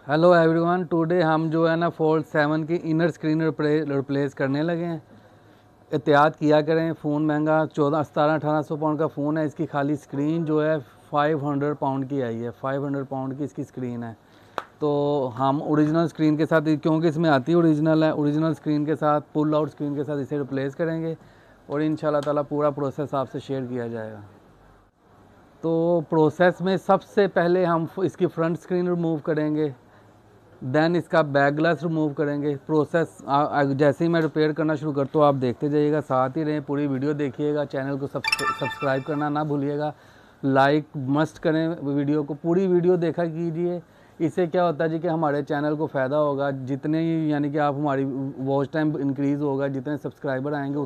Hello everyone, today हम जो है ना फोल्ड 7 की इनर स्क्रीन रिप्लेस करने लगे हैं। एहतियात किया करें, फ़ोन महंगा 1400-1700-1800 पाउंड का फ़ोन है। इसकी खाली स्क्रीन जो है 500 पाउंड की आई है। 500 पाउंड की इसकी स्क्रीन है। तो हम ओरिजिनल स्क्रीन के साथ, क्योंकि इसमें आती है ओरिजिनल है, ओरिजिनल स्क्रीन के साथ, पुल आउट स्क्रीन के साथ इसे रिप्लेस करेंगे और इंशाल्लाह ताला पूरा प्रोसेस आपसे शेयर किया जाएगा। तो प्रोसेस में सबसे पहले हम इसकी फ्रंट स्क्रीन रिमूव करेंगे, देन इसका बैक ग्लास रिमूव करेंगे। प्रोसेस जैसे ही मैं रिपेयर करना शुरू करता हूँ आप देखते जाइएगा, साथ ही रहें, पूरी वीडियो देखिएगा। चैनल को सब्सक्राइब करना ना भूलिएगा, लाइक मस्ट करें वीडियो को, पूरी वीडियो देखा कीजिए। इससे क्या होता है जी कि हमारे चैनल को फ़ायदा होगा। जितने ही यानी कि आप हमारी वॉच टाइम इंक्रीज़ होगा, जितने सब्सक्राइबर आएंगे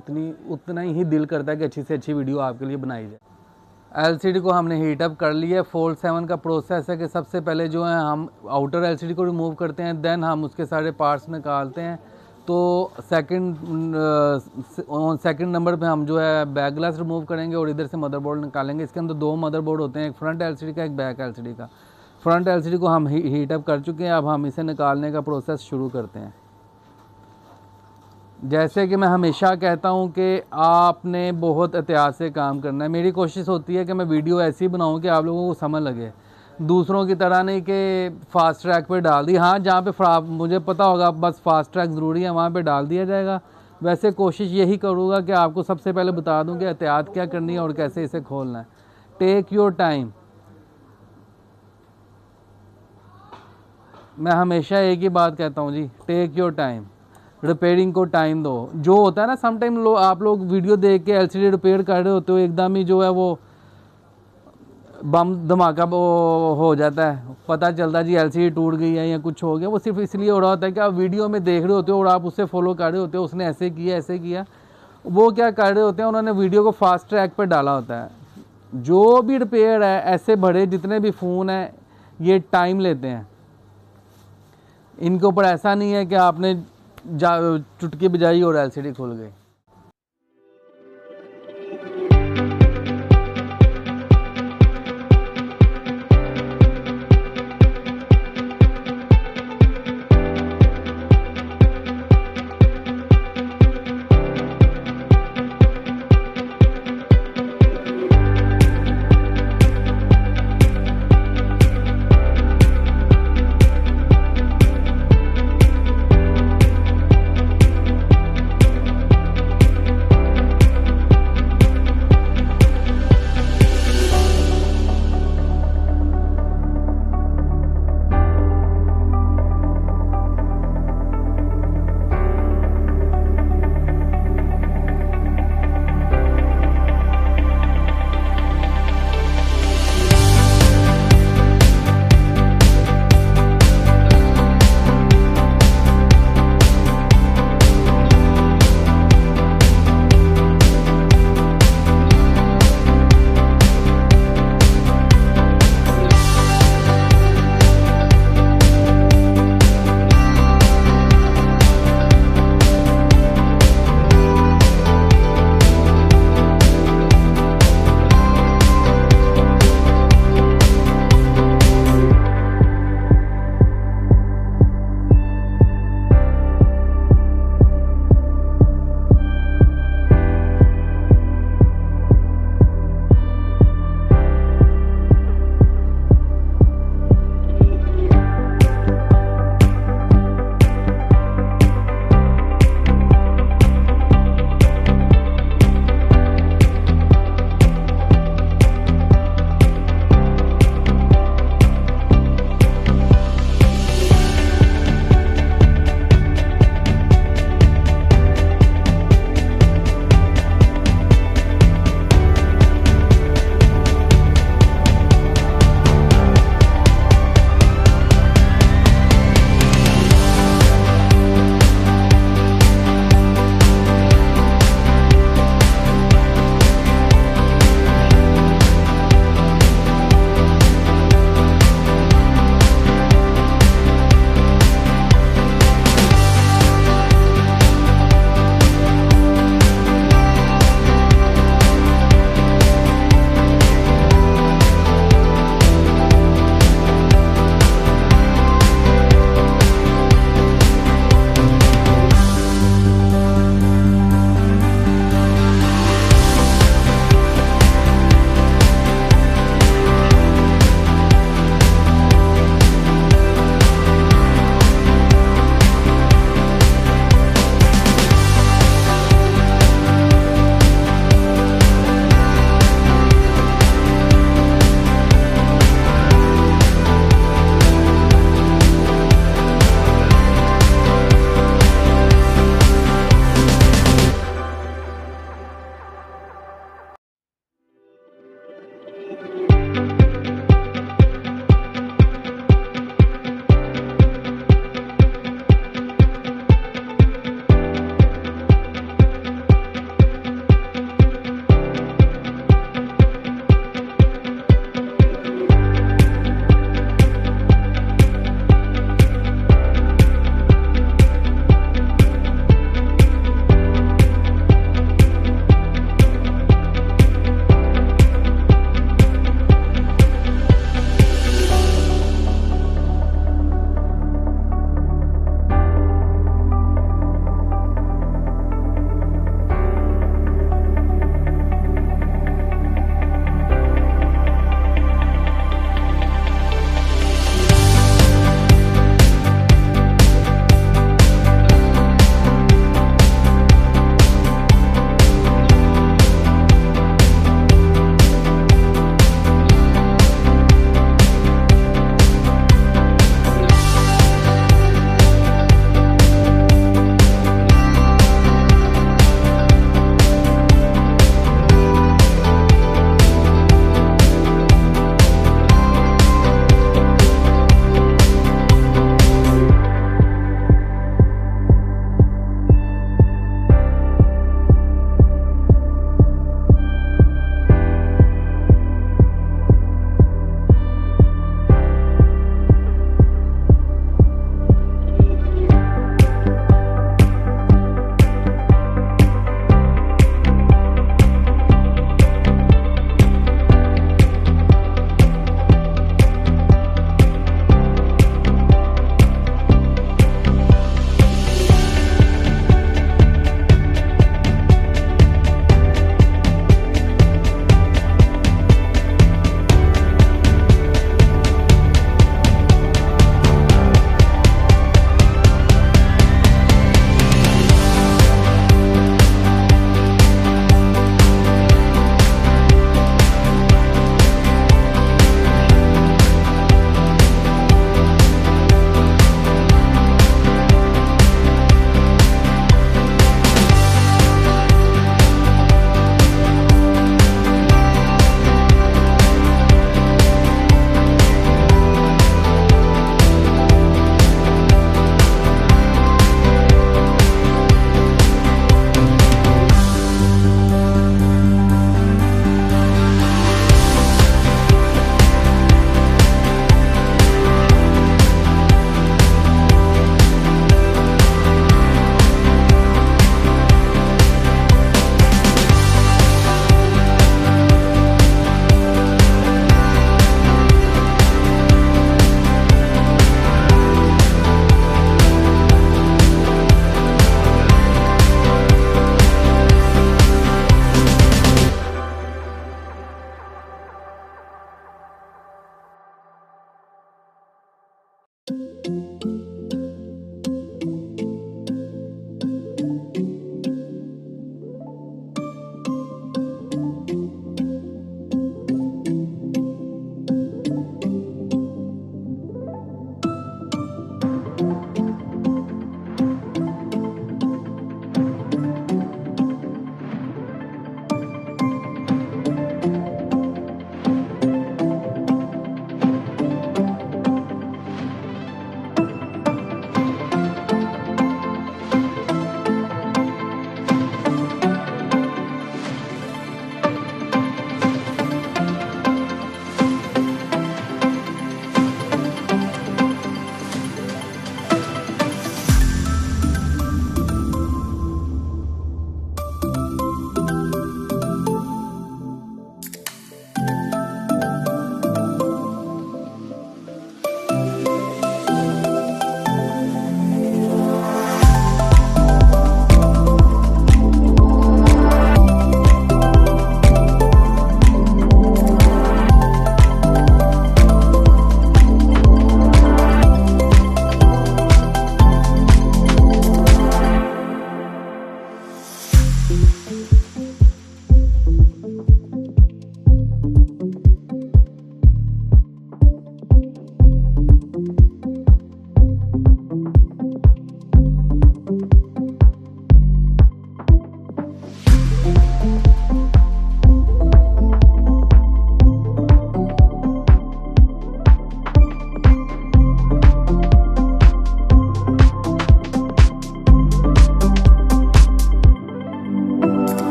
उतना ही दिल करता है कि अच्छी से अच्छी वीडियो आपके लिए बनाई जाए। एलसीडी को हमने हीट अप कर लिया। फोल्ड 7 का प्रोसेस है कि सबसे पहले जो है हम आउटर एलसीडी को रिमूव करते हैं, देन हम उसके सारे पार्ट्स निकालते हैं। तो सेकंड नंबर पे हम जो है बैक ग्लास रिमूव करेंगे और इधर से मदरबोर्ड निकालेंगे। इसके अंदर दो मदरबोर्ड होते हैं, एक फ्रंट एलसीडी का, एक बैक एलसीडी का। फ्रंट एलसीडी को हम हीट अप कर चुके हैं, अब हम इसे निकालने का प्रोसेस शुरू करते हैं। जैसे कि मैं हमेशा कहता हूं कि आपने बहुत एहतियात से काम करना है। मेरी कोशिश होती है कि मैं वीडियो ऐसी बनाऊं कि आप लोगों को समझ लगे, दूसरों की तरह नहीं कि फास्ट ट्रैक पे डाल दी। हाँ, जहाँ पे मुझे पता होगा बस फास्ट ट्रैक ज़रूरी है वहाँ पे डाल दिया जाएगा। वैसे कोशिश यही करूँगा कि आपको सबसे पहले बता दूँ कि एहतियात क्या करनी है और कैसे इसे खोलना है। Take your time. मैं हमेशा एक ही बात कहता हूँ जी, टेक योर टाइम। रिपेयरिंग को टाइम दो। जो होता है ना, समटाइम आप लोग वीडियो देख के एलसीडी रिपेयर कर रहे होते हो, एकदम ही जो है वो बम धमाका हो जाता है, पता चलता है जी एलसीडी टूट गई है या कुछ हो गया। वो सिर्फ इसलिए हो रहा होता है कि आप वीडियो में देख रहे होते हो और आप उससे फॉलो कर रहे होते हो, उसने ऐसे किया ऐसे किया। वो क्या कर रहे होते हैं, उन्होंने वीडियो को फास्ट ट्रैक पर डाला होता है। जो भी रिपेयर है, ऐसे बड़े जितने भी फ़ोन हैं ये टाइम लेते हैं। इनके ऊपर ऐसा नहीं है कि आपने चुटकी बजाई और एलसीडी खुल गई।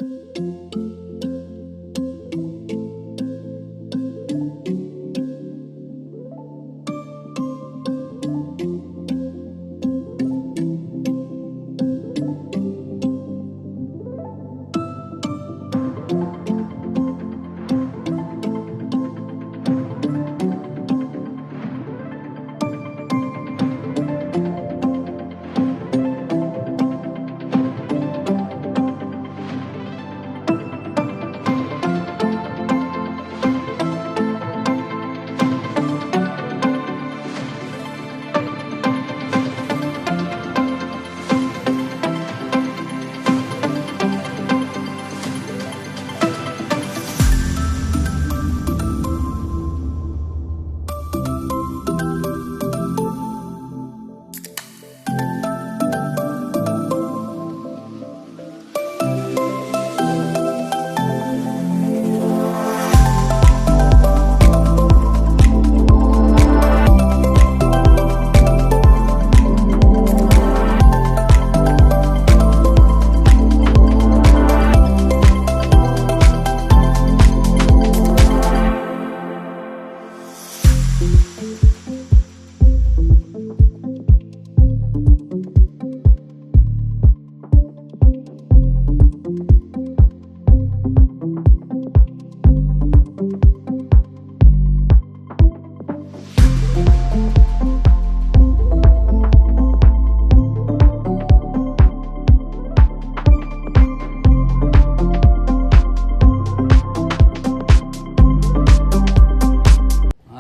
हाँ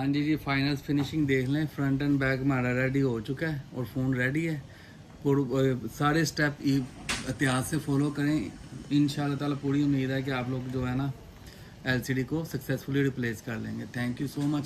जी, फाइनल फिनिशिंग देख लें। फ्रंट एंड बैक हमारा रेडी हो चुका है और फ़ोन रेडी है। सारे स्टेप एहतियात से फॉलो करें। इंशाल्लाह ताला पूरी उम्मीद है कि आप लोग जो है ना LCD को सक्सेसफुली रिप्लेस कर लेंगे। Thank you so much.